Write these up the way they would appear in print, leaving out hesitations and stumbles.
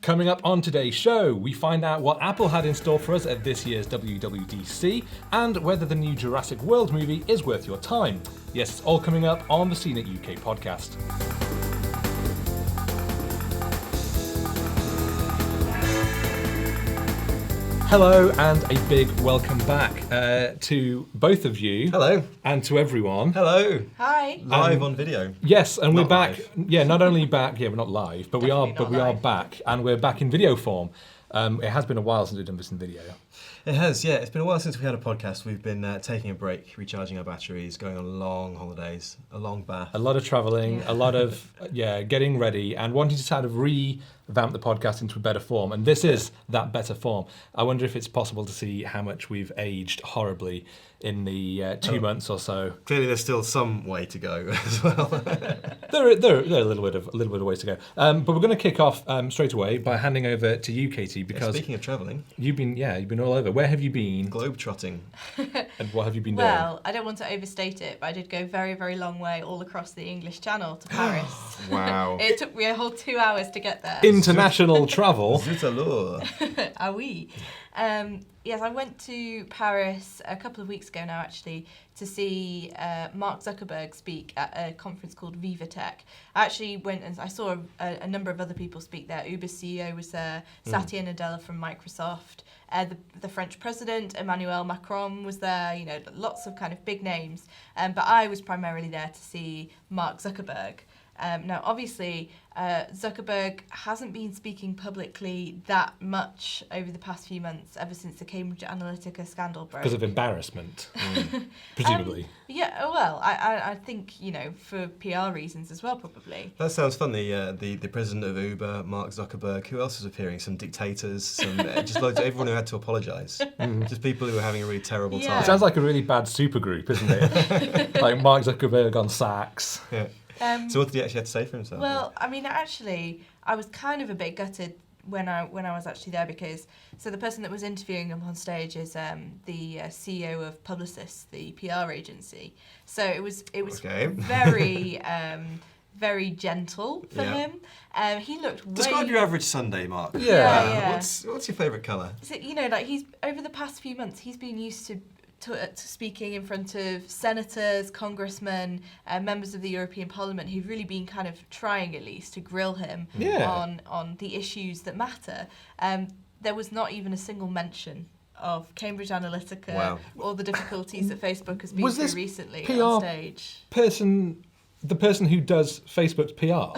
Coming up on today's show, we find out what Apple had in store for us at this year's WWDC and whether the new Jurassic World movie is worth your time. Yes, it's all coming up on the CNET UK Podcast. Hello and a big welcome back to both of you. Hello. And to everyone. Hello. Hi. Live on video. Yes, and we're Not back. live. Yeah, not only back. Yeah, we're not live, but we are live. back, and we're back in video form. It has been a while since we've done this in video. It has, yeah. It's been a while since we had a podcast. We've been taking a break, recharging our batteries, going on long holidays, a long bath. A lot of travelling, a lot of getting ready, and wanting to sort of revamp the podcast into a better form. And this is that better form. I wonder if it's possible to see how much we've aged horribly in the 2 months or so. Clearly, there's still some way to go as well. There are a little bit of ways to go. But we're going to kick off straight away by handing over to you, Katie, because Speaking of travelling, you've been all over. Where have you been? globetrotting. And what have you been doing? Well, I don't want to overstate it, but I did go very, very long way all across the English Channel to Paris. Wow. It took me a whole 2 hours to get there. International travel. Zut alors. Ah oui. Yes, I went to Paris a couple of weeks ago now, actually, to see Mark Zuckerberg speak at a conference called Viva Tech. I actually went and I saw a number of other people speak there. Uber's CEO was there, Satya Nadella from Microsoft, the French president, Emmanuel Macron was there, you know, lots of kind of big names. But I was primarily there to see Mark Zuckerberg. Now, obviously, Zuckerberg hasn't been speaking publicly that much over the past few months, ever since the Cambridge Analytica scandal broke. Because of embarrassment, presumably. Yeah, well, I think, you know, for PR reasons as well, probably. That sounds fun. The president of Uber, Mark Zuckerberg. Who else was appearing? Some dictators. Some just loads. Everyone who had to apologise. Just people who were having a really terrible Yeah. time. It sounds like a really bad supergroup, isn't it? Like Mark Zuckerberg on sax. Yeah. So what did he actually have to say for himself? Well, I mean, actually, I was kind of a bit gutted when I was actually there, because the person that was interviewing him on stage is the CEO of Publicis, the PR agency. So it was Okay. very very gentle for him. He looked Describe way... your average Sunday, Mark. Yeah. What's your favourite colour? So, you know, like, he's over the past few months, he's been used to speaking in front of senators, congressmen, members of the European Parliament, who've really been kind of trying, at least, to grill him on the issues that matter. There was not even a single mention of Cambridge Analytica or the difficulties that Facebook has been through recently on stage. The person who does Facebook's PR.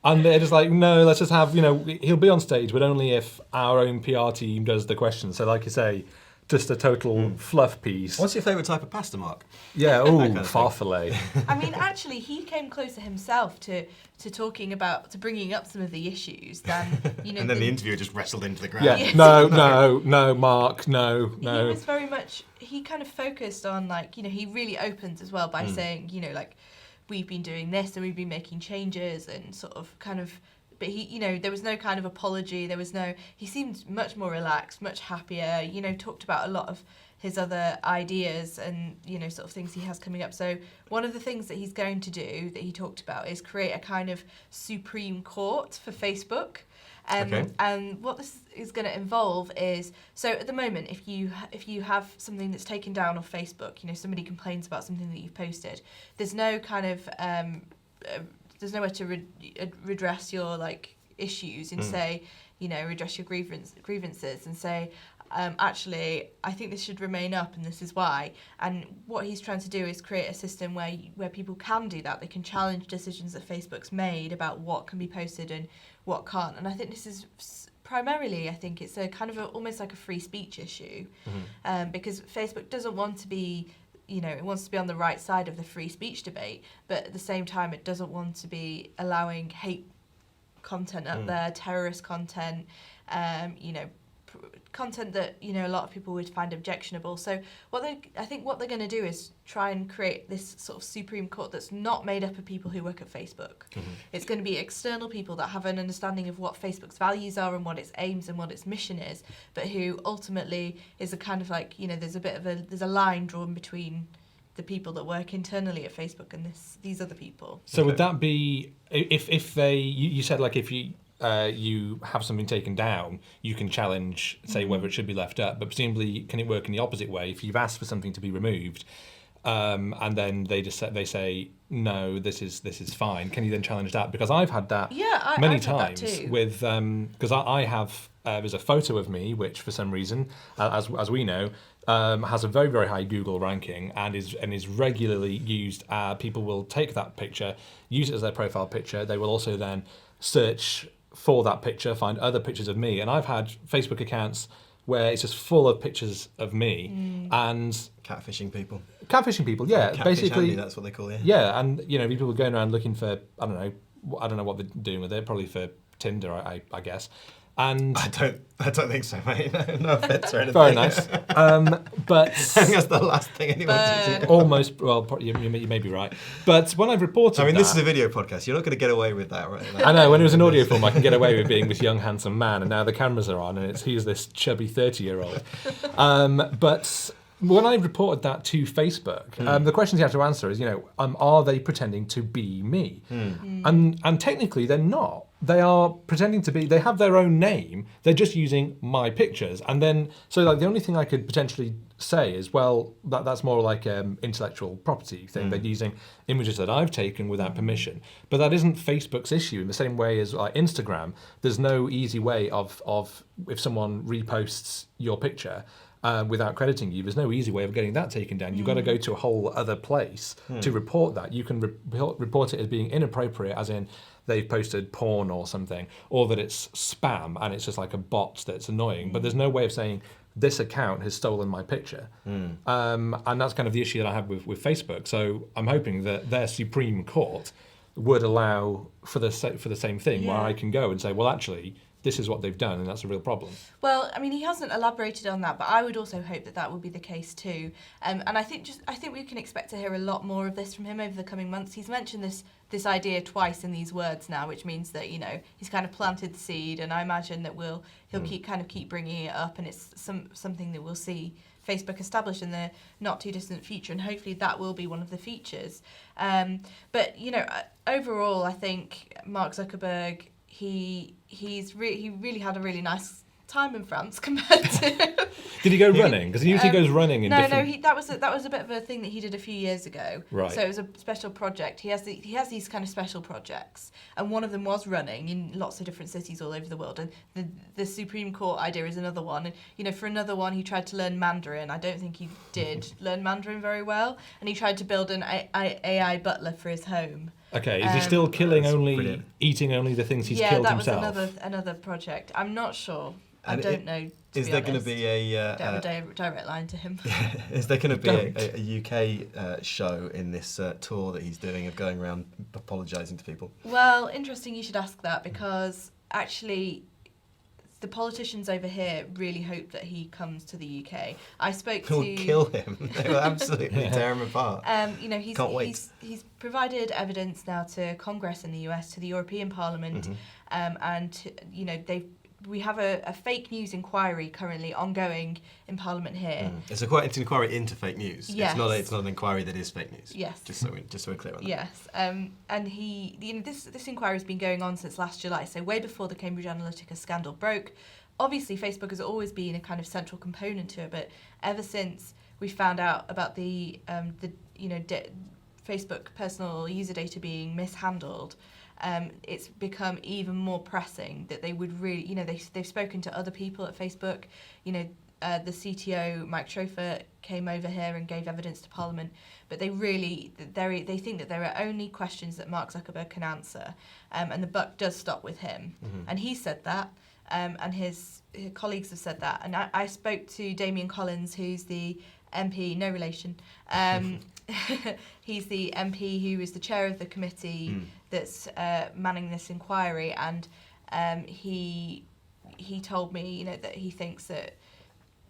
And they're just like, no, let's just have, he'll be on stage, but only if our own PR team does the questions. So like you say, just a total fluff piece. What's your favourite type of pasta, Mark? Yeah, farfalle. I mean, actually, he came closer himself to bringing up some of the issues than, you know. And then the interviewer just wrestled into the ground. Yeah, Yes. no, Mark, no. He was very much, he kind of focused on, like, you know, he really opened as well by saying, you know, like, we've been doing this and we've been making changes and sort of kind of. But he, you know, there was no kind of apology. He seemed much more relaxed, much happier, you know, talked about a lot of his other ideas and, you know, sort of things he has coming up. So one of the things that he's going to do that he talked about is create a kind of Supreme Court for Facebook. And what this is going to involve is, so at the moment, if you have something that's taken down off Facebook, you know, somebody complains about something that you've posted, there's no kind of there's nowhere to redress your, like, issues and say, you know, redress your grievances and say, actually, I think this should remain up and this is why. And what he's trying to do is create a system where people can do that. They can challenge decisions that Facebook's made about what can be posted and what can't. And I think this is primarily, I think it's a kind of almost like a free speech issue, because Facebook doesn't want to be, you know, it wants to be on the right side of the free speech debate, but at the same time, it doesn't want to be allowing hate content up there, terrorist content, you know, content that, you know, a lot of people would find objectionable. So I think what they're going to do is try and create this sort of Supreme Court that's not made up of people who work at Facebook. It's going to be external people that have an understanding of what Facebook's values are and what its aims and what its mission is, but who ultimately is a kind of, like, you know, there's a line drawn between the people that work internally at Facebook and these other people. So would that be, if they, you said, like, if you you have something taken down, you can challenge, say, whether it should be left up. But presumably, can it work in the opposite way? If you've asked for something to be removed, and then they say no, this is fine, can you then challenge that? Because I've had that many I've had that times too. with because I have there's a photo of me which for some reason, as we know, has a very, very high Google ranking and is regularly used. People will take that picture, use it as their profile picture. They will also then search for that picture, find other pictures of me. And I've had Facebook accounts where it's just full of pictures of me and Catfishing people. Yeah, Catfish basically. Andy, that's what they call it. Yeah, and people going around looking for I don't know what they're doing with it. Probably for Tinder, I guess. And I don't think so, mate. No offense or anything. very nice. But I think that's the last thing anyone's using. almost. Well, you may be right. But when I've reported, I mean, this is a video podcast. You're not going to get away with that, right? I know. When it was an audio form, I can get away with being this young, handsome man, and now the cameras are on, and he's this chubby 30-year-old. But when I reported that to Facebook, the questions you have to answer is, are they pretending to be me? And technically, they're not. They are pretending to be. They have their own name. They're just using my pictures, and then the only thing I could potentially say is, well, that's more like intellectual property thing. They're using images that I've taken without permission, but that isn't Facebook's issue. In the same way as Instagram, there's no easy way of if someone reposts your picture. Without crediting you, there's no easy way of getting that taken down. You've got to go to a whole other place to report that. You can report it as being inappropriate, as in they've posted porn or something, or that it's spam and it's just like a bot that's annoying. But there's no way of saying this account has stolen my picture. And that's kind of the issue that I have with Facebook. So I'm hoping that their Supreme Court would allow for the same thing, where I can go and say, well, actually, this is what they've done, and that's a real problem. Well, I mean, he hasn't elaborated on that, but I would also hope that would be the case too. And I think we can expect to hear a lot more of this from him over the coming months. He's mentioned this idea twice in these words now, which means that he's kind of planted the seed, and I imagine that he'll keep bringing it up, and it's something that we'll see Facebook establish in the not too distant future, and hopefully that will be one of the features. But overall, I think Mark Zuckerberg. He really had a really nice time in France compared to. Did he go running? Because he usually goes running in different. No. That was a bit of a thing that he did a few years ago. Right. So it was a special project. He has these kind of special projects, and one of them was running in lots of different cities all over the world. And the Supreme Court idea is another one. And for another one, he tried to learn Mandarin. I don't think he did learn Mandarin very well, and he tried to build an AI butler for his home. Okay, is he still killing brilliant. Eating only the things he's killed himself? Yeah, that was another project. I'm not sure. I don't know. Is there going to be a don't have a direct line to him? Is there going to be a UK show in this tour that he's doing of going around apologising to people? Well, interesting you should ask that, because actually the politicians over here really hope that he comes to the UK. I spoke to... They'll kill him. They will absolutely tear him apart. Can't wait. He's provided evidence now to Congress in the US, to the European Parliament, and we have a fake news inquiry currently ongoing in Parliament here. It's an inquiry into fake news. Yes. It's not an inquiry that is fake news. Yes. Just so we're clear on that. Yes. And this inquiry has been going on since last July, so way before the Cambridge Analytica scandal broke. Obviously, Facebook has always been a kind of central component to it, but ever since we found out about the Facebook personal user data being mishandled, it's become even more pressing that they would really, they've spoken to other people at Facebook. The CTO, Mike Schrofer, came over here and gave evidence to Parliament, but they think that there are only questions that Mark Zuckerberg can answer, and the buck does stop with him. And he said that, and his colleagues have said that. And I spoke to Damien Collins, who's the MP, no relation. He's the MP who is the chair of the committee that's manning this inquiry, and he told me, that he thinks that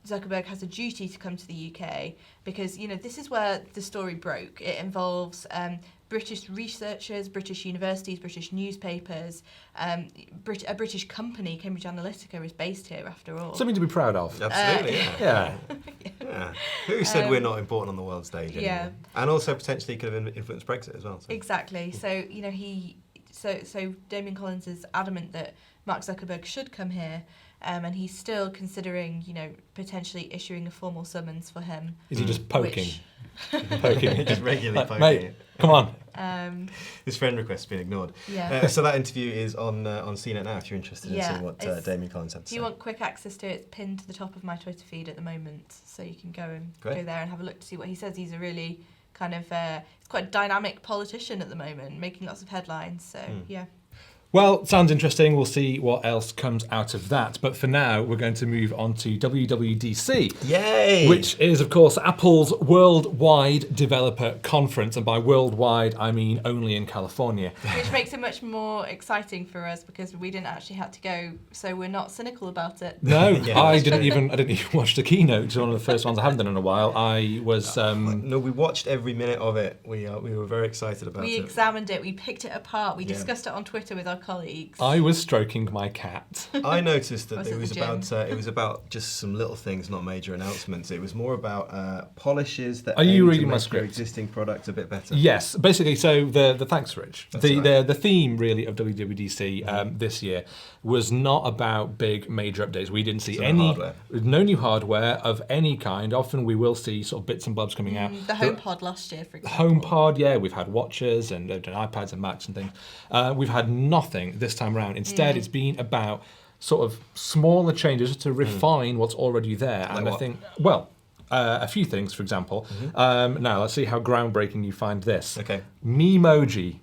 Zuckerberg has a duty to come to the UK because, this is where the story broke. It involves British researchers, British universities, British newspapers, a British company, Cambridge Analytica, is based here after all. Something to be proud of. Absolutely, Yeah. Yeah. Who said we're not important on the world stage anymore? Yeah. And also potentially could have influenced Brexit as well. So. Exactly. So, so Damien Collins is adamant that Mark Zuckerberg should come here, and he's still considering, potentially issuing a formal summons for him. Is he just poking? Poking, just regularly poking. Mate, come on. His friend request's been ignored. Yeah. So that interview is on CNET now. If you're interested in seeing what Damien Collins had to say. If you want quick access to it, it's pinned to the top of my Twitter feed at the moment, so you can go there and have a look to see what he says. He's a really kind of he's quite a dynamic politician at the moment, making lots of headlines. So yeah. Well, sounds interesting. We'll see what else comes out of that. But for now, we're going to move on to WWDC. Yay! Which is, of course, Apple's worldwide developer conference. And by worldwide, I mean only in California. Which makes it much more exciting for us because we didn't actually have to go, so we're not cynical about it. No, I didn't even watch the keynote. It's one of the first ones I haven't done in a while. I was... No, we watched every minute of it. We were very excited about it. We examined it. We picked it apart. We discussed it on Twitter with our colleagues. I was stroking my cat. I noticed that it was about just some little things, not major announcements. It was more about polishes that Are you reading to my make script? your existing product a bit better. Yes, basically. So the thanks, Rich. That's right. The theme really of WWDC this year was not about big major updates. We didn't see no new hardware of any kind. Often we will see sort of bits and bobs coming out. The HomePod last year, for example. HomePod, yeah, we've had watches and iPads and Macs and things. We've had nothing this time around. Instead, it's been about sort of smaller changes to refine what's already there. Like and what? I think, a few things, for example. Now, let's see how groundbreaking you find this. Okay. Memoji.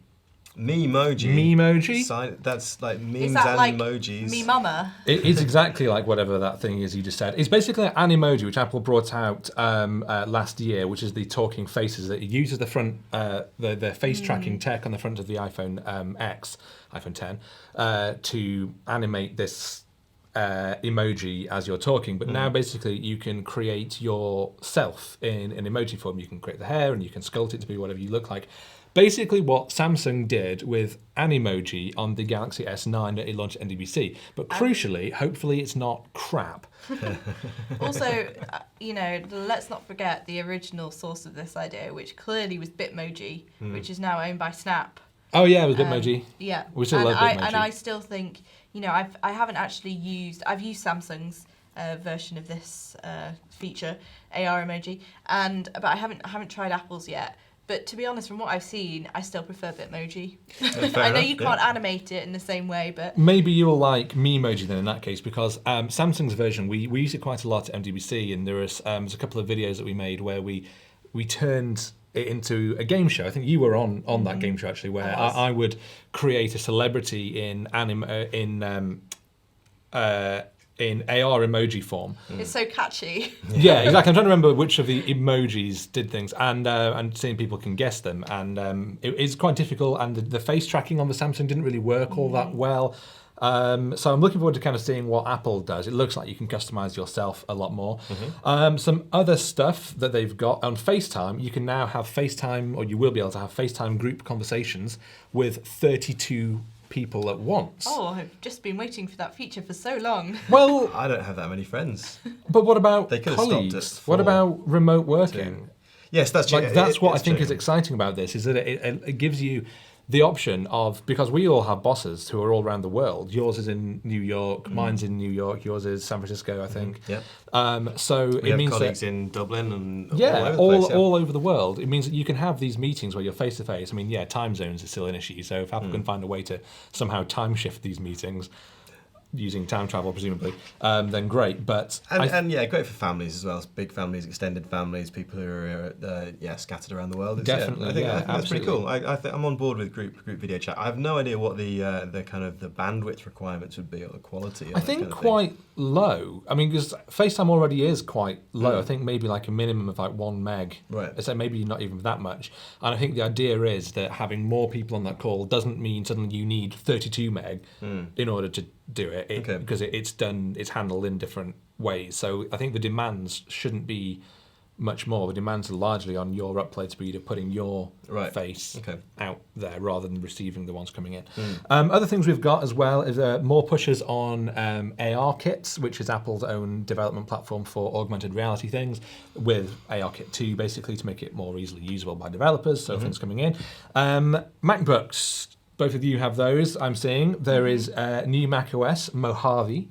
Memoji? That's like memes Is that and like emojis. Me Mama? It is exactly like whatever that thing is you just said. It's basically an emoji, which Apple brought out last year, which is the talking faces that it uses the front, the face tracking tech on the front of the iPhone X, iPhone 10, to animate this emoji as you're talking. But now basically you can create yourself in an emoji form. You can create the hair and you can sculpt it to be whatever you look like. Basically what Samsung did with Animoji on the Galaxy S9 that it launched at NWDC. But crucially, hopefully it's not crap. Also, let's not forget the original source of this idea, which clearly was Bitmoji, which is now owned by Snap. Oh yeah, it was Bitmoji. Yeah. We still love Bitmoji. And I still think, I haven't actually I've used Samsung's version of this feature, AR emoji, but I haven't tried Apple's yet. But to be honest, from what I've seen, I still prefer Bitmoji. I know you can't animate it in the same way, but... Maybe you'll like Memoji then in that case, because Samsung's version, we use it quite a lot at MWC, and there's a couple of videos that we made where we turned it into a game show. I think you were on that game show, actually, where I would create a celebrity in AR emoji form. It's so catchy. Yeah, exactly. I'm trying to remember which of the emojis did things, and seeing people can guess them. And it is quite difficult, and the face tracking on the Samsung didn't really work all that well. So I'm looking forward to kind of seeing what Apple does. It looks like you can customize yourself a lot more. Some other stuff that they've got on FaceTime, you can now have FaceTime, or you will be able to have FaceTime group conversations with 32 people at once. Oh, I've just been waiting for that feature for so long. Well, I don't have that many friends. But what about They could have stopped colleagues? at What 4, about remote working? Yes, that's true. Like, that's what I it's think true. is exciting about this, is that it gives you the option of, because we all have bosses who are all around the world. Yours is in New York, mine's in New York, yours is San Francisco, I think. Yeah. So We it have means colleagues that, in Dublin and all over the world. It means that you can have these meetings where you're face to face. I mean, yeah, time zones is still an issue. So if Apple can find a way to somehow time shift these meetings using time travel, presumably, then great. But great for families as well. Big families, extended families, people who are scattered around the world. Definitely, I think that's pretty cool. absolutely. I'm on board with group video chat. I have no idea what the kind of the bandwidth requirements would be or the quality. I think quite low. I mean, because FaceTime already is quite low. I think maybe like a minimum of like 1 meg. Right. So maybe not even that much. And I think the idea is that having more people on that call doesn't mean suddenly you need 32 meg in order to do it, because it's handled in different ways. So I think the demands shouldn't be much more. The demands are largely on your upload speed of putting your face out there rather than receiving the ones coming in. Other things we've got as well is more pushes on AR kits, which is Apple's own development platform for augmented reality things, with ARKit 2 basically to make it more easily usable by developers. So things coming in. MacBooks. both of you have those, I'm seeing. There is new macOS, Mojave,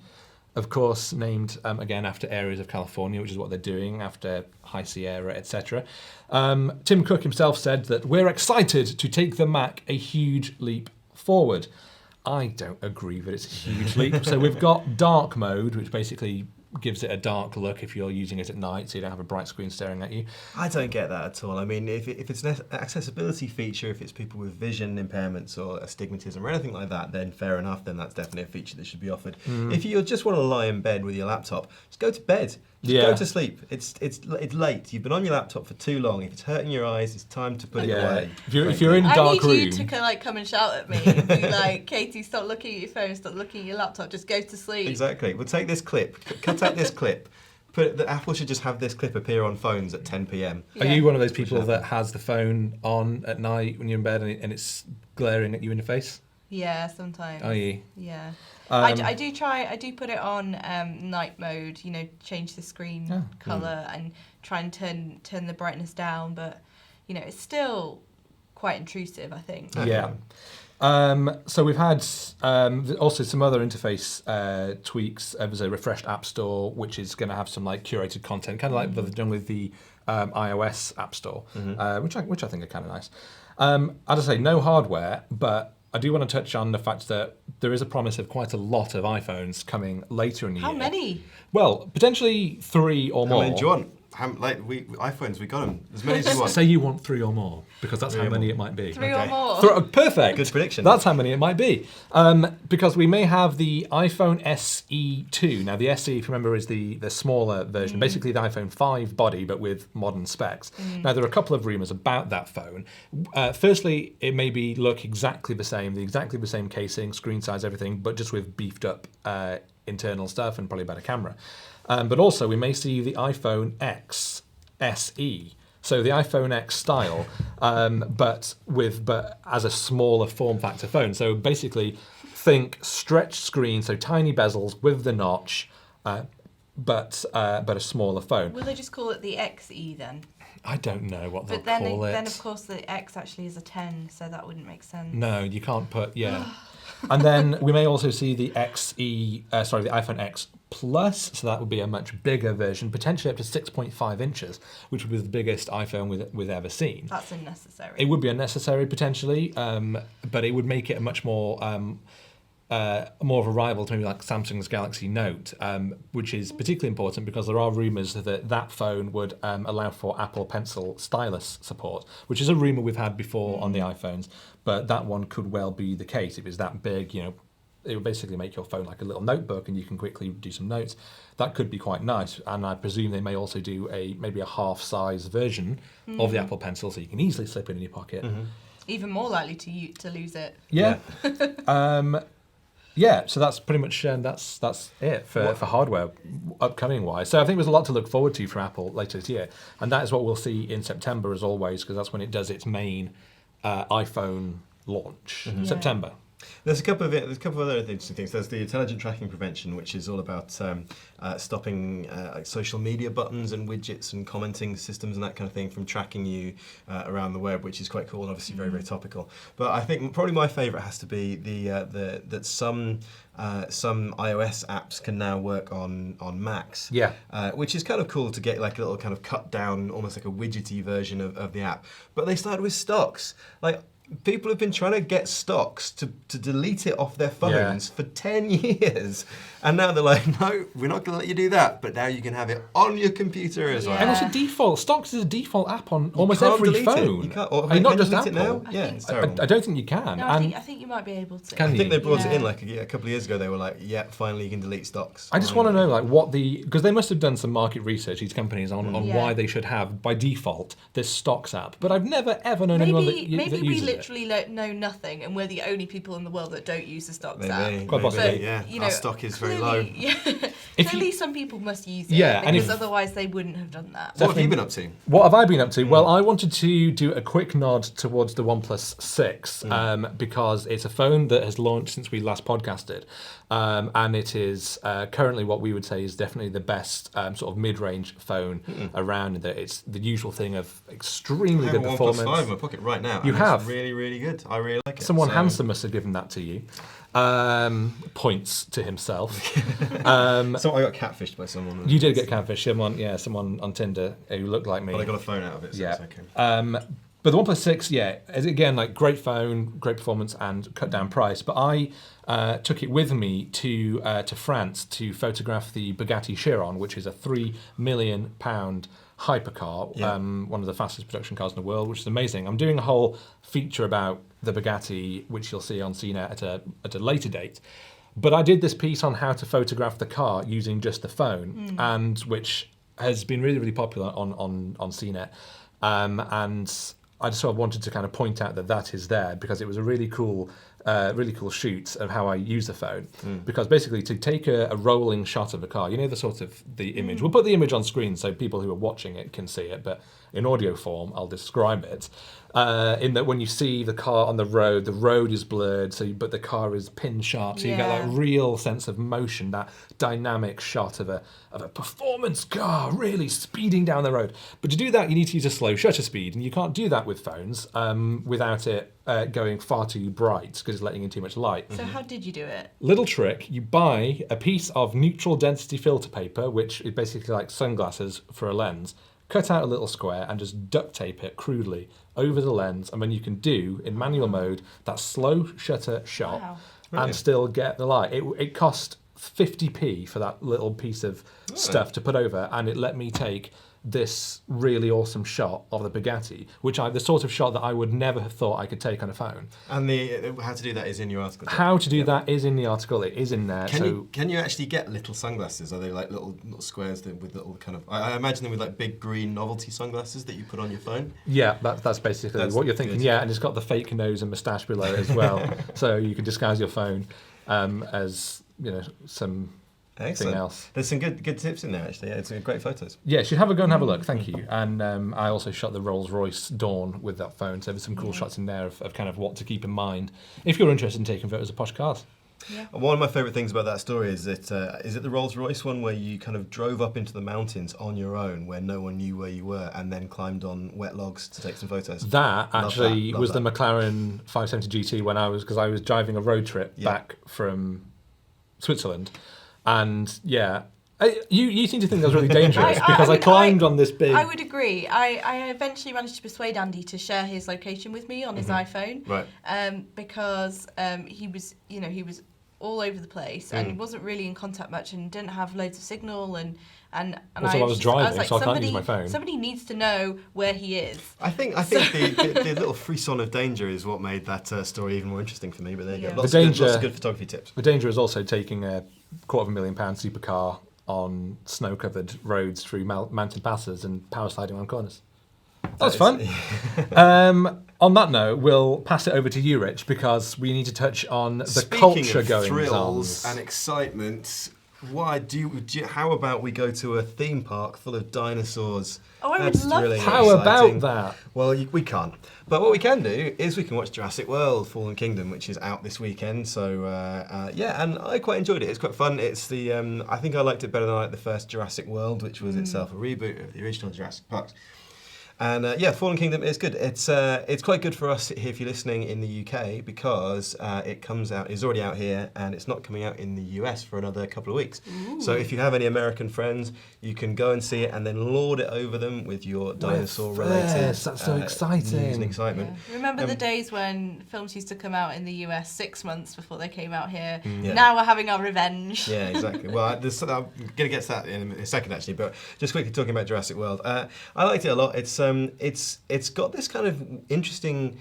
of course, named, again, after areas of California, which is what they're doing, after High Sierra, etc. Tim Cook himself said that we're excited to take the Mac a huge leap forward. I don't agree that it's a huge leap. So we've got dark mode, which basically gives it a dark look if you're using it at night, so you don't have a bright screen staring at you. I don't get that at all. I mean, if it's an accessibility feature, if it's people with vision impairments or astigmatism or anything like that, then fair enough, then that's definitely a feature that should be offered. If you just want to lie in bed with your laptop, just go to bed. Just go to sleep. It's late. You've been on your laptop for too long. If it's hurting your eyes, it's time to put it away. If you're in a dark room, I need you to come and shout at me and be like, Katie, stop looking at your phone, stop looking at your laptop, just go to sleep. Exactly. We'll take this clip, cut out this clip. Apple should just have this clip appear on phones at 10 p.m. Are you one of those people that has the phone on at night when you're in bed and it's glaring at you in the face? Yeah, sometimes. Are you? Yeah. I do put it on night mode, change the screen colour and try and turn the brightness down, but it's still quite intrusive, I think. Yeah. So we've had also some other interface tweaks. There's a refreshed App Store, which is going to have some curated content, kind of like they've done with the iOS App Store, which I think are kind of nice. As I say, no hardware, but I do want to touch on the fact that there is a promise of quite a lot of iPhones coming later in the year. How many? Well, potentially 3 or more. How many do you want? iPhones, we got them. As many as you want. Say you want 3 or more, because that's how many it might be. 3 or more. Perfect. Good prediction. That's how many it might be. Because we may have the iPhone SE2. Now, the SE, if you remember, is the smaller version, basically the iPhone 5 body, but with modern specs. Now, there are a couple of rumours about that phone. Firstly, it may look exactly the same casing, screen size, everything, but just with beefed up internal stuff and probably a better camera. But also, we may see the iPhone X SE, so the iPhone X style, but as a smaller form factor phone. So basically, think stretched screen, so tiny bezels with the notch, but a smaller phone. Will they just call it the XE then? I don't know what they'll But call it. then of course the X actually is a 10, so that wouldn't make sense. No, you can't put And then we may also see the the iPhone X Plus, so that would be a much bigger version, potentially up to 6.5 inches, which would be the biggest iPhone we've ever seen. That's unnecessary. It would be unnecessary potentially, but it would make it a much more of a rival to maybe like Samsung's Galaxy Note, which is particularly important because there are rumours that phone would allow for Apple Pencil stylus support, which is a rumour we've had before on the iPhones, but that one could well be the case. If it's that big, it would basically make your phone like a little notebook and you can quickly do some notes. That could be quite nice, and I presume they may also do maybe a half-size version of the Apple Pencil, so you can easily slip it in your pocket. Even more likely to lose it. Yeah. Yeah, so that's pretty much that's it for hardware upcoming wise. So I think there's a lot to look forward to from Apple later this year, and that is what we'll see in September as always, because that's when it does its main iPhone launch. September. There's a couple of other interesting things. There's the intelligent tracking prevention, which is all about stopping social media buttons and widgets and commenting systems and that kind of thing from tracking you around the web, which is quite cool and obviously very, very topical. But I think probably my favourite has to be that some iOS apps can now work on Macs. Yeah. Which is kind of cool to get like a little kind of cut down, almost like a widgety version of the app. But they started with stocks. People have been trying to get stocks to delete it off their phones for 10 years. And now they're like, no, we're not going to let you do that. But now you can have it on your computer as well. And it's a default. Stocks is a default app on almost every phone. You can't, or not just delete Apple. it now? It's terrible. I don't think you can. No, I think you might be able to. Can I think they brought Yeah. it in like a couple of years ago. They were like, yeah, finally you can delete stocks. I just want to know what because they must have done some market research, these companies, on why they should have, by default, this stocks app. But I've never, ever known anyone that uses it. Maybe we literally know nothing, and we're the only people in the world that don't use the stocks app. Quite possibly. Yeah, our stock is very low. Clearly, some people must use it Yeah, and because if- otherwise they wouldn't have done that. What have you been up to? What have I been up to? Well, I wanted to do a quick nod towards the OnePlus 6 because it's a phone that has launched since we last podcasted. And it is currently what we would say is definitely the best sort of mid-range phone around. That it's the usual thing of extremely I good have a performance. OnePlus 5 in my pocket right now. You and have? It's really, really good. I really like it. Someone So- handsome must have given that to you. Points to himself. So I got catfished by someone. You did get catfish. Someone on Tinder who looked like me. But I got a phone out of it, so Yeah. it's okay. But the OnePlus 6, is again like great phone, great performance, and cut down price. But I took it with me to France to photograph the Bugatti Chiron, which is a £3 million hypercar, Yeah. one of the fastest production cars in the world, which is amazing. I'm doing a whole feature about the Bugatti, which you'll see on CNET at a later date. But I did this piece on how to photograph the car using just the phone, and which has been really, really popular on CNET. And I just sort of wanted to kind of point out that is there because it was a really cool shoot of how I use the phone. Because basically, to take a rolling shot of a car, the sort of the image. We'll put the image on screen so people who are watching it can see it, but in audio form, I'll describe it. In that when you see the car on the road is blurred, but the car is pin sharp, so you get that real sense of motion, that dynamic shot of a performance car really speeding down the road. But to do that, you need to use a slow shutter speed, and you can't do that with phones without it going far too bright because it's letting in too much light. So how did you do it? Little trick, you buy a piece of neutral density filter paper, which is basically like sunglasses for a lens, cut out a little square and just duct tape it crudely over the lens, and then you can do, in manual mode, that slow shutter shot Wow. and still get the light. It cost 50p for that little piece of stuff to put over, and it let me take this really awesome shot of the Bugatti, the sort of shot that I would never have thought I could take on a phone. And how to do that is in your article. How to do that is in the article. It is in there. Can you actually get little sunglasses? Are they like little squares with little kind of? I imagine them with like big green novelty sunglasses that you put on your phone. Yeah, that's basically what you're thinking. good. Yeah, and it's got the fake nose and moustache below it as well, so you can disguise your phone as some. Excellent. Else. There's some good tips in there actually. Yeah, it's great photos. Yeah, you should go and have a look. Thank you. And I also shot the Rolls-Royce Dawn with that phone, so there's some cool shots in there of kind of what to keep in mind if you're interested in taking photos of posh cars. Yeah. One of my favourite things about that story is that is it the Rolls-Royce one where you kind of drove up into the mountains on your own where no one knew where you were and then climbed on wet logs to take some photos? That actually Love was that. the McLaren 570 GT because I was driving a road trip back from Switzerland. And you seem to think that was really dangerous because I climbed on this big. I would agree. I eventually managed to persuade Andy to share his location with me on his iPhone, Right. Because he was all over the place and he wasn't really in contact much and didn't have loads of signal and Also, I was driving, so I can't use my phone. Somebody needs to know where he is. I think the little frisson of danger is what made that story even more interesting for me. But there you Yeah. go. Lots of good photography tips. The danger is also taking a £250,000 supercar on snow-covered roads through mountain passes and power sliding around corners. That's fun. On that note, we'll pass it over to you, Rich, because we need to touch on the culture going thrills on. and excitement. How about we go to a theme park full of dinosaurs? Oh, I would That's love thrilling that. and How exciting. about that? Well, we can't. But what we can do is we can watch Jurassic World: Fallen Kingdom, which is out this weekend. So and I quite enjoyed it. It's quite fun. It's I think I liked it better than I liked the first Jurassic World, which was itself a reboot of the original Jurassic Park. And Fallen Kingdom is good. It's quite good for us here if you're listening in the UK because it comes out. It's already out here, and it's not coming out in the US for another couple of weeks. Ooh. So if you have any American friends, you can go and see it and then lord it over them with your dinosaur-related Yes, that's so exciting. news and excitement. Yeah. Remember the days when films used to come out in the US 6 months before they came out here? Yeah. Now we're having our revenge. Yeah, exactly. Well, I'm going to get to that in a second, actually. But just quickly talking about Jurassic World, I liked it a lot. It's got this kind of interesting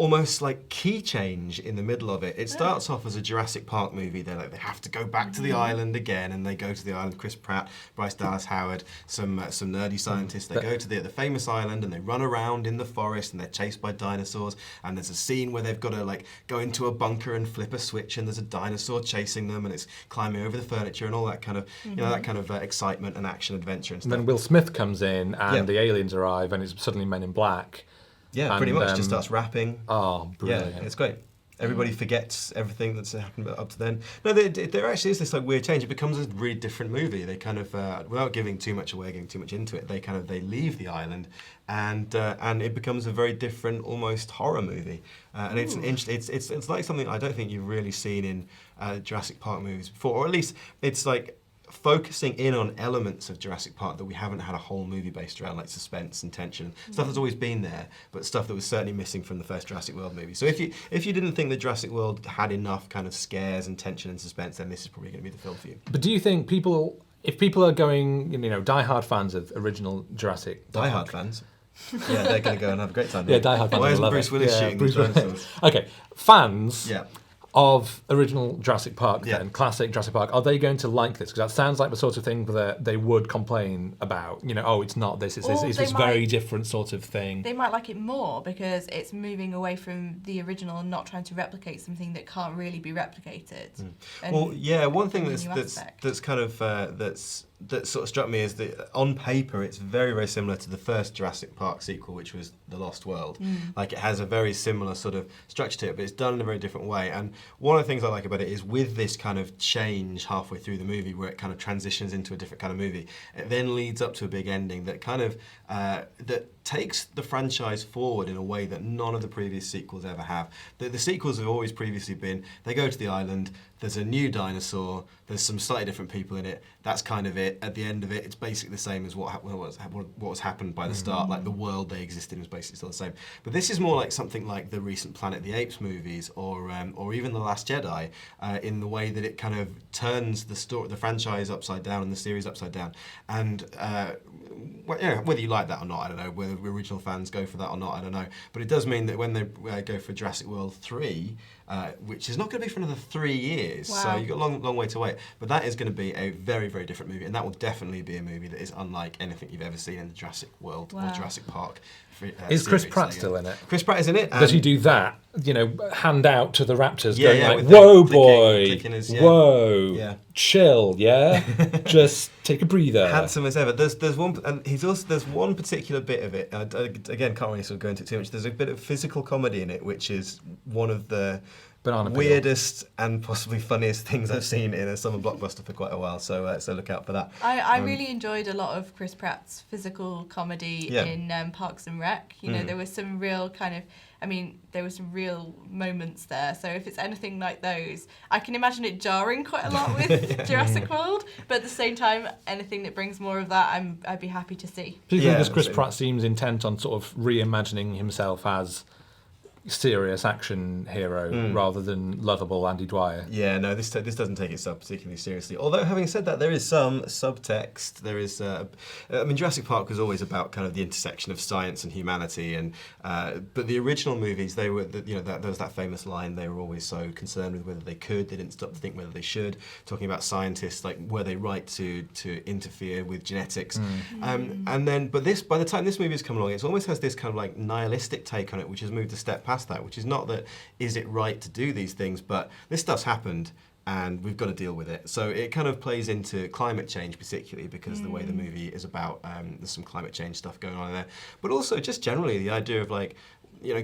almost like key change in the middle of it. It starts off as a Jurassic Park movie. They have to go back to the island again, and they go to the island. Chris Pratt, Bryce Dallas Howard, some nerdy scientists. They go to the famous island, and they run around in the forest, and they're chased by dinosaurs. And there's a scene where they've got to like go into a bunker and flip a switch, and there's a dinosaur chasing them, and it's climbing over the furniture and all that kind of that kind of excitement and action adventure and stuff. And then Will Smith comes in, and the aliens arrive, and it's suddenly Men in Black. Yeah, pretty much. Just starts rapping. Oh, brilliant. Yeah, it's great. Everybody forgets everything that's happened up to then. No, there actually is this like weird change. It becomes a really different movie. They kind of, without giving too much away, getting too much into it, they leave the island, and it becomes a very different, almost horror movie. And it's like something I don't think you've really seen in Jurassic Park movies before, or at least it's like focusing in on elements of Jurassic Park that we haven't had a whole movie based around, like suspense and tension, stuff that's always been there, but stuff that was certainly missing from the first Jurassic World movie. So if you didn't think that Jurassic World had enough kind of scares and tension and suspense, then this is probably going to be the film for you. But do you think if people are going, diehard fans of original Jurassic Park, Diehard fans? Yeah, they're going to go and have a great time. Yeah, diehard fans. Why isn't Bruce Willis shooting these dinosaurs? Okay, fans. Yeah. Of original Jurassic Park, then classic Jurassic Park, are they going to like this? Because that sounds like the sort of thing that they would complain about. It's not this. It's this very different sort of thing. They might like it more because it's moving away from the original and not trying to replicate something that can't really be replicated. Well, yeah, one thing that's kind of that sort of struck me is that on paper it's very, very similar to the first Jurassic Park sequel, which was The Lost World. Like, it has a very similar sort of structure to it, but it's done in a very different way. And one of the things I like about it is with this kind of change halfway through the movie, where it kind of transitions into a different kind of movie, it then leads up to a big ending that kind of that takes the franchise forward in a way that none of the previous sequels ever have. The sequels have always previously been, they go to the island, there's a new dinosaur, there's some slightly different people in it, that's kind of it. At the end of it, it's basically the same as what was happened by the start, like the world they existed in was basically still the same. But this is more like something like the recent Planet of the Apes movies, or even The Last Jedi, in the way that it kind of turns the franchise upside down and the series upside down. And whether you like that or not, I don't know. Whether original fans go for that or not, I don't know. But it does mean that when they go for Jurassic World 3, which is not going to be for another 3 years, so you've got a long way to wait. But that is going to be a very, very different movie, and that will definitely be a movie that is unlike anything you've ever seen in the Jurassic World or Jurassic Park. Is Chris Pratt still in it? Chris Pratt is in it. Does he do that? Hand out to the raptors, Yeah, going like, with "Whoa, the boy! clicking his, Whoa! Chill, yeah. Just take a breather." Handsome as ever. There's one, and there's one particular bit of it. Again, can't really sort of go into it too much. There's a bit of physical comedy in it, which is one of the weirdest and possibly funniest things I've seen in a summer blockbuster for quite a while. So look out for that. I really enjoyed a lot of Chris Pratt's physical comedy in Parks and Rec. There was some real kind of, there were some real moments there. So if it's anything like those, I can imagine it jarring quite a lot with Jurassic World. But at the same time, anything that brings more of that, I'd be happy to see. Particularly because Chris Pratt seems intent on sort of reimagining himself as serious action hero rather than lovable Andy Dwyer. Yeah, no, this doesn't take itself particularly seriously. Although, having said that, there is some subtext. There is, Jurassic Park was always about kind of the intersection of science and humanity, and but the original movies, they were, there was that famous line. They were always so concerned with whether they could. They didn't stop to think whether they should. Talking about scientists, like, were they right to interfere with genetics? And then, but by the time this movie has come along, it almost has this kind of like nihilistic take on it, which has moved a step past that, which is not that is it right to do these things, but this stuff's happened and we've got to deal with it. So it kind of plays into climate change, particularly because the way the movie is about, there's some climate change stuff going on in there, but also just generally the idea of, like,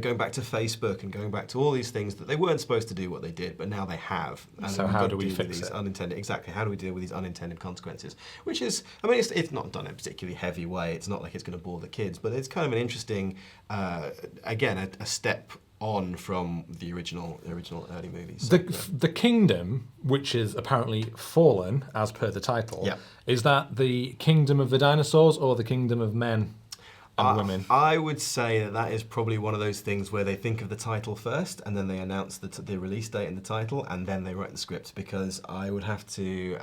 going back to Facebook and going back to all these things that they weren't supposed to do what they did, but now they have. And so how do we fix it? Exactly, how do we deal with these unintended consequences? Which is, it's not done in a particularly heavy way. It's not like it's going to bore the kids, but it's kind of an interesting, again, a step on from the original early movies. The kingdom, which is apparently fallen, as per the title, is that the kingdom of the dinosaurs or the kingdom of men and women? I would say that is probably one of those things where they think of the title first, and then they announce the release date and the title, and then they write the script, because I would have to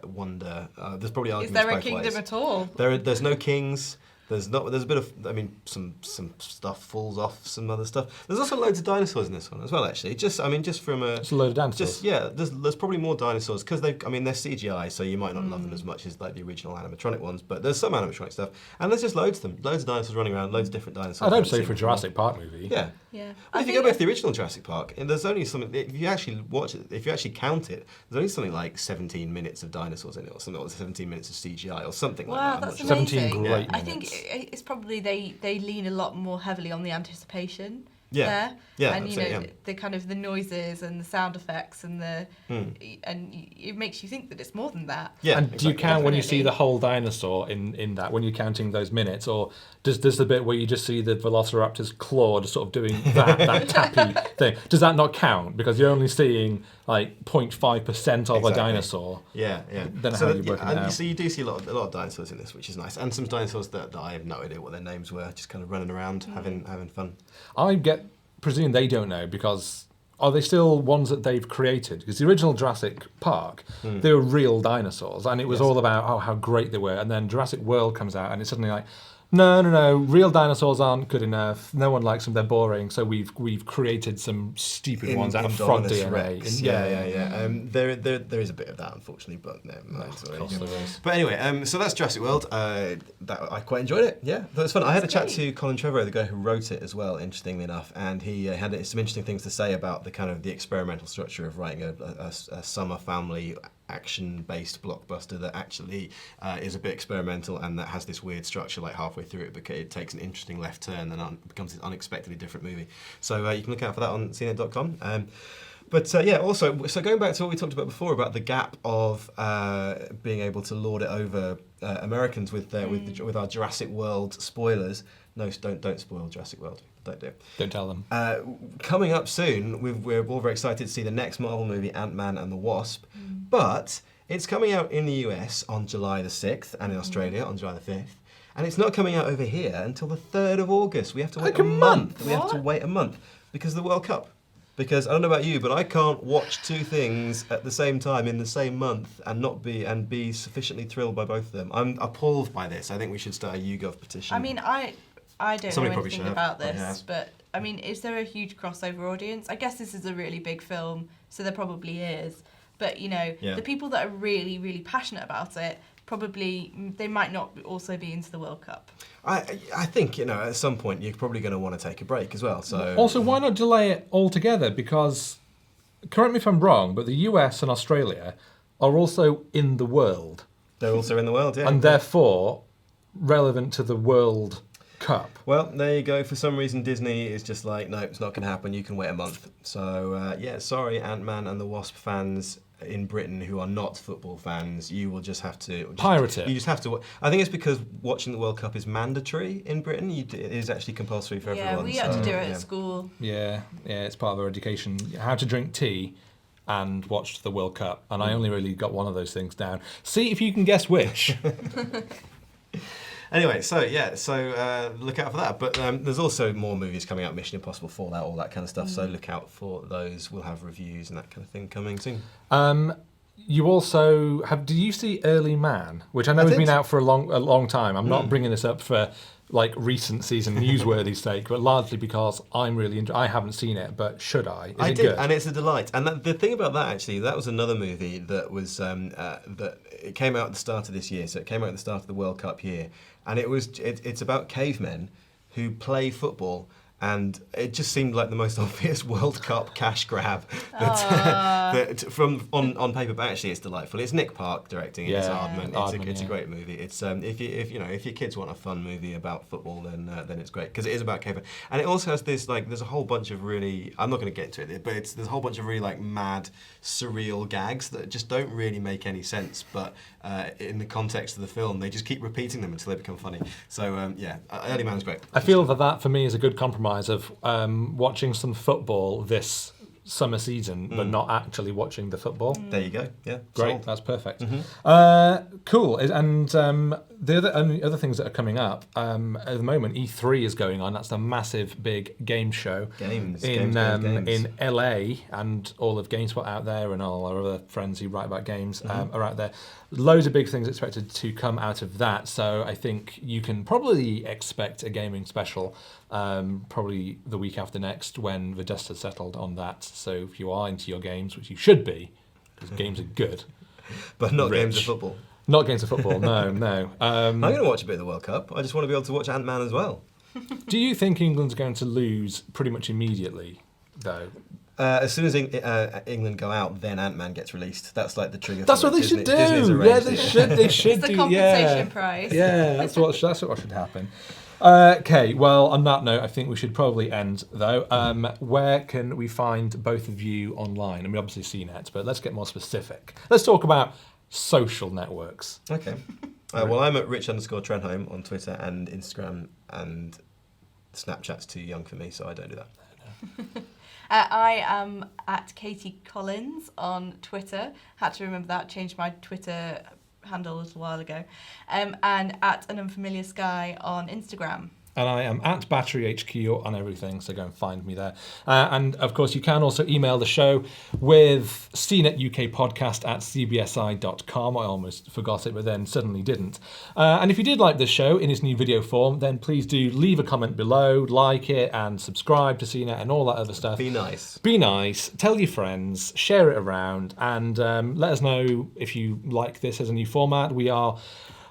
wonder, there's probably arguments both ways. Is there a kingdom at all? There's no kings. There's a bit of, I mean, some stuff falls off, some other stuff. There's also loads of dinosaurs in this one as well, actually. Just from a... It's a load of dinosaurs. There's probably more dinosaurs, because they're CGI, so you might not love them as much as like the original animatronic ones, but there's some animatronic stuff. And there's just loads of them. Loads of dinosaurs running around, loads of different dinosaurs. I'd hope so for a Jurassic Park movie. Yeah. Yeah. Well, if you go back to the original Jurassic Park, and there's only something, if you actually watch it, if you actually count it, there's only something like 17 minutes of dinosaurs in it, or something, or 17 minutes of CGI, or something like that. Wow, that's I'm not amazing. 17 great I minutes. think it's probably they lean a lot more heavily on the anticipation. Yeah. There. Yeah, and absolutely, the kind of the noises and the sound effects and and it makes you think that it's more than that. Yeah. And do you count when you see Definitely. the whole dinosaur in that, when you're counting those minutes, or does the bit where you just see the Velociraptor's claw just sort of doing that tappy thing, does that not count? Because you're only seeing like 0.5% of a dinosaur. Yeah. Then how are you working it out? So you do see a lot of dinosaurs in this, which is nice, and some dinosaurs that I have no idea what their names were, just kind of running around having fun. I presume they don't know, because are they still ones that they've created? Because the original Jurassic Park, they were real dinosaurs, and it was all about how great they were. And then Jurassic World comes out, and it's suddenly like, no, real dinosaurs aren't good enough. No one likes them; they're boring. So we've created some stupid ones out of frog Indominus DNA. Rex. Yeah. There is a bit of that, unfortunately, but no, But anyway, so that's Jurassic World. That I quite enjoyed it. Yeah, that was fun. I had a chat to Colin Trevorrow, the guy who wrote it as well. Interestingly enough, and he had some interesting things to say about the kind of the experimental structure of writing a summer family action-based blockbuster that actually is a bit experimental, and that has this weird structure like halfway through it, because it takes an interesting left turn and becomes an unexpectedly different movie. So you can look out for that on CNET.com. Also, so going back to what we talked about before about the gap of being able to lord it over Americans with our Jurassic World spoilers. No, don't spoil Jurassic World. Don't do it. Don't tell them. Coming up soon, we're all very excited to see the next Marvel movie, Ant-Man and the Wasp. But it's coming out in the US on July the 6th and in Australia on July the 5th. And it's not coming out over here until the 3rd of August. We have to wait a month. We have to wait a month because of the World Cup. Because I don't know about you, but I can't watch two things at the same time in the same month and be sufficiently thrilled by both of them. I'm appalled by this. I think we should start a YouGov petition. I mean, I don't Somebody know probably anything should about have. this, but I mean, is there a huge crossover audience? I guess this is a really big film, so there probably is. But the people that are really, really passionate about it, probably they might not also be into the World Cup. I think at some point you're probably going to want to take a break as well. So Also, why not delay it altogether? Because, correct me if I'm wrong, but the US and Australia are also in the world. They're also in the world, yeah. And therefore relevant to the World Cup. Well, there you go. For some reason, Disney is just like, no, it's not going to happen. You can wait a month. So, sorry, Ant-Man and the Wasp fans in Britain who are not football fans. You will just have to... Pirate it. You just have to... I think it's because watching the World Cup is mandatory in Britain. It is actually compulsory for everyone. Yeah, we had to do it at school. Yeah, it's part of our education. How to drink tea and watch the World Cup. And I only really got one of those things down. See if you can guess which. Anyway, so look out for that. But there's also more movies coming out, Mission Impossible, Fallout, all that kind of stuff. So look out for those. We'll have reviews and that kind of thing coming soon. You also have... Did you see Early Man? Which I know has been out for a long time. I'm not bringing this up for like recencies and newsworthy sake, but largely because I'm really... I haven't seen it, but should I? Is it good? And it's a delight. And the thing about that, actually, that was another movie that was... that it came out at the start of this year, so it came out at the start of the World Cup year. And it's about cavemen who play football, and it just seemed like the most obvious World Cup cash grab that on paper, but actually it's delightful. It's Nick Park directing it. It's Aardman. It's a great movie. It's if your kids want a fun movie about football, then it's great because it is about cavemen, and it also has this there's a whole bunch of really, I'm not going to get into it, but there's a whole bunch of really like mad surreal gags that just don't really make any sense, but in the context of the film they just keep repeating them until they become funny. So Early Man's great. I feel that for me is a good compromise of watching some football this summer season, but not actually watching the football. There you go. Yeah, great. sold. That's perfect. Cool. And the other things that are coming up, at the moment, E3 is going on. That's the massive big game show Games. in LA, and all of GameSpot out there and all our other friends who write about games are out there. Loads of big things expected to come out of that. So I think you can probably expect a gaming special probably the week after next when the dust has settled on that. So if you are into your games, which you should be, because games are good. But not games of football. Not games of football, no. I'm going to watch a bit of the World Cup. I just want to be able to watch Ant-Man as well. Do you think England's going to lose pretty much immediately, though? As soon as England go out, then Ant-Man gets released. That's like the trigger. That's what they should do. Yeah, they should. They should It's do. the compensation prize. Yeah, that's what should happen. Okay, well, on that note, I think we should probably end, though. Where can we find both of you online? I mean, obviously CNET, but let's get more specific. Let's talk about social networks. Okay. Well, I'm at Rich_Trenholm on Twitter and Instagram, and Snapchat's too young for me, so I don't do that. I am at Katie Collins on Twitter. Had to remember that, changed my Twitter handle a little while ago. And at An Unfamiliar Sky on Instagram. And I am at Battery HQ on everything, so go and find me there. And of course, you can also email the show with CNET UK Podcast at cbsi.com. I almost forgot it, but then suddenly didn't. And if you did like this show in its new video form, then please do leave a comment below, like it, and subscribe to CNET and all that other stuff. Be nice. Be nice. Tell your friends. Share it around, and let us know if you like this as a new format. We are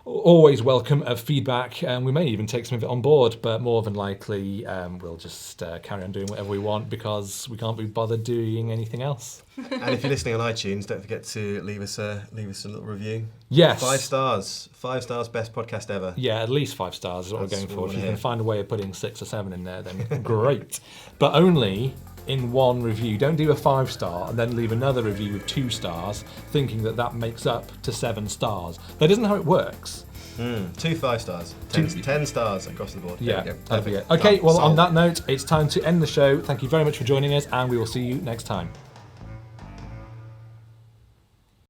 always welcome of feedback, and we may even take some of it on board, but more than likely we'll just carry on doing whatever we want because we can't be bothered doing anything else. And if you're listening on iTunes, don't forget to leave us a little review. Yes. 5 stars. 5 stars, best podcast ever. Yeah, at least 5 stars is what That's we're going for. what If you we're can find a way of putting 6 or 7 in there, then great. But only in one review. Don't do a 5-star and then leave another review with 2 stars, thinking that makes up to 7 stars. That isn't how it works. 2 5 stars. 10 stars across the board. Yeah. There we go. Perfect. Okay, well, on Sold. that note, it's time to end the show. Thank you very much for joining us, and we will see you next time.